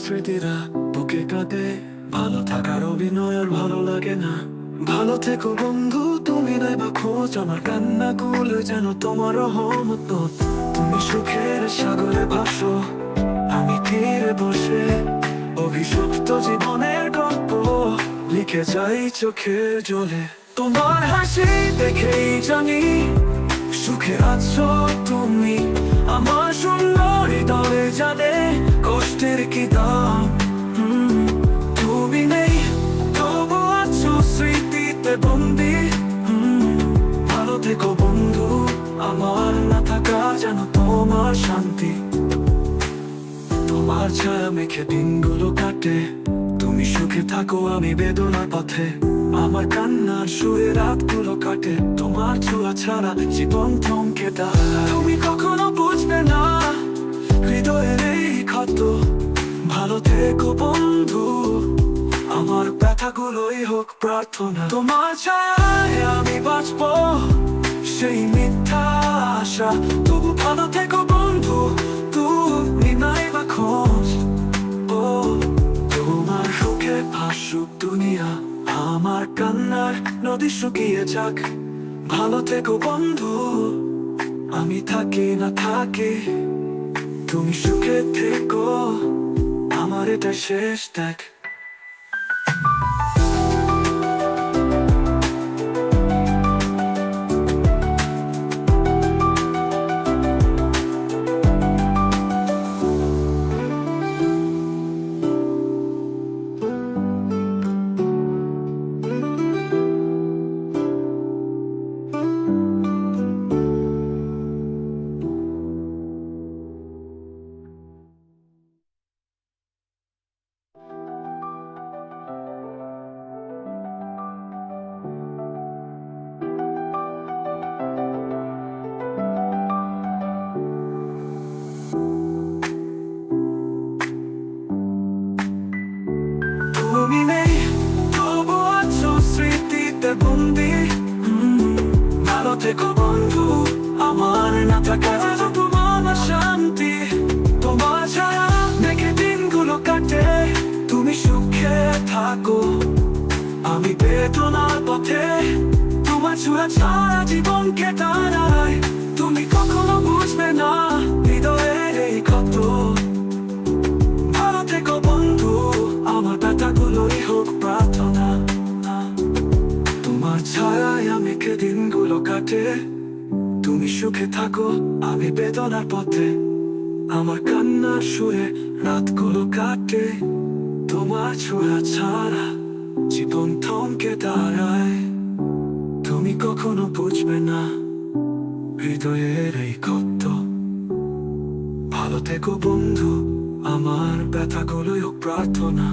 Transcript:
স্মৃতিরা বুকে কাঁদে, ভালো থাকার অভিনয় আর ভালো লাগে না। ভালো থেকো বন্ধু, তুমি নাই বা খোঁজ, আমার কান্নাগুলো যেন তোমার রহমত। তুমি সুখের সাগরে ভাসো, আমি তীরে বসে অভিশপ্ত জীবনের গল্প লিখে যাই চোখের জলে। তোমার হাসি দেখেই জানি সুখে আছো তুমি, আমার সুন্দর হৃদয়ে জানে কষ্টের কি দাম। তুমি নেই তবু আছো স্মৃতিতে বন্দি। ভালো থেকো বন্ধু, আমার না থাকা যেন তোমার শান্তি। তোমার ছায়া মেখে দিনগুলো কাটে, তুমি সুখে থাকো আমি বেদনার পথে। আমার কান্নার সুরে রাতগুলো কাটে, তোমার ছোঁয়া ছাড়া জীবন থমকে দাঁড়ায়। তুমি কখনো বুঝবে না হৃদয়ের এই ক্ষত। ভালো থেকো বন্ধু, আমার ব্যথাগুলোই হোক প্রার্থনা। তোমার ছায়ায় আমি বাঁচবো, সেই মিথ্যা আশা। তবু ভালো থেকো বন্ধু, তুমি নাই বা খোঁজ। ও তোমার সুখে ভাসুক দুনিয়া, আমার কান্নার নদী শুকিয়ে যাক। ভালো থেকো বন্ধু, আমি থাকি না থাকি, তুমি সুখে থেকো, আমার এটা শেষ দেখ। তুমি নেই তবু আছো স্মৃতিতে বন্দি। ভালো থেকো বন্ধু, আমার না থাকা যেন তোমার শান্তি। তোমার ছায়া দেখে দিনগুলো কাটে, তুমি সুখে থাকো আমি বেদনার পথে। তোমার ছোঁয়া ছাড়া জীবনকে দাঁড়ায়। তুমি কখনো বুঝবে না হৃদয়ের এই ক্ষত। ভালো থেকো বন্ধু, আমার ব্যথাগুলোই হোক প্রার্থনা। তোমার ছায়ায় আমি দিনগুলো কাটে, তুমি সুখে থাকো আমি বেদনার পথে। আমার কান্নার সুরে রাতগুলো কাটে, তোমার ছোঁয়া ছাড়া জীবন থমকে দাঁড়ায়। তুমি কখনো বুঝবে না হৃদয়ের এই ক্ষত। ভালো থেকো বন্ধু, আমার ব্যথাগুলোই হোক প্রার্থনা।